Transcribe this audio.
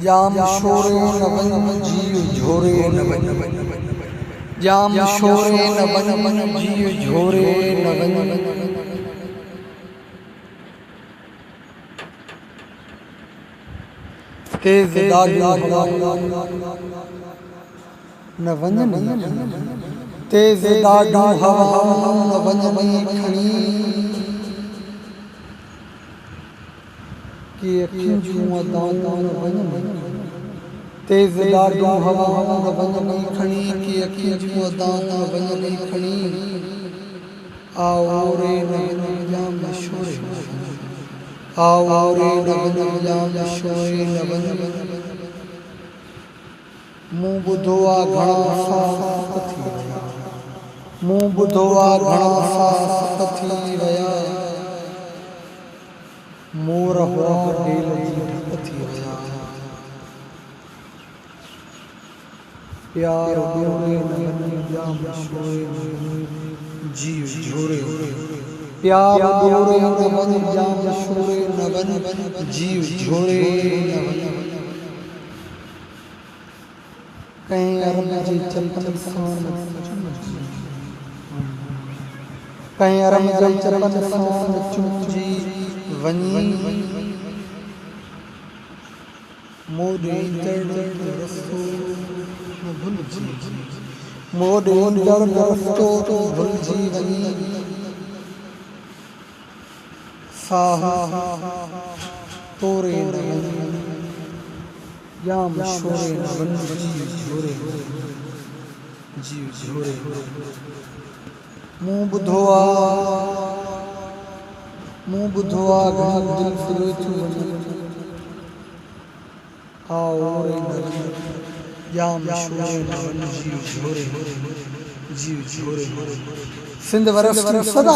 जाम शोरे न बन जीव झोरे न बन जाम शोरे न बन जीव झोरे न बन तेज दाढ़ू न वञ तेज दाढ़ू हवा न वञ खणी कि अखियूं जूं अदाऊं न वञ तेज दाढ़ू हवा न वञ खणी कि अखियूं जूं अदाऊं न वञ खणी आओ रे न जाम शोरे आओ रे न जाम शोरे न वञ मूं ॿुधो आहे घणा साफ़ थी विया मूं ॿुधो आहे घणा साफ़ थी विया मोर हुआ डेल जी ढक थी विया प्यार ॿोरे न वञ जाम शोरे जीव झोरे प्यार ॿोरे न वञ जाम शोरे न वञ जीव झोरे न वञ कहीं अरब जी चपन सां कहीं अरब जी चपन सां चुंजी वञी मोॾे ईंदड़ रस्तो न भुलिजी मोॾे ईंदड़ रस्तो तो भुलिजी वञी साह तोरे न वञ जाम शोरे न वञ जीव झोरे मूं ॿुधो आहे घणो दिल फिरे थो वञे आओ रे न वञ जाम शोरे न वञ जीव झोरे सिंध वरस सदा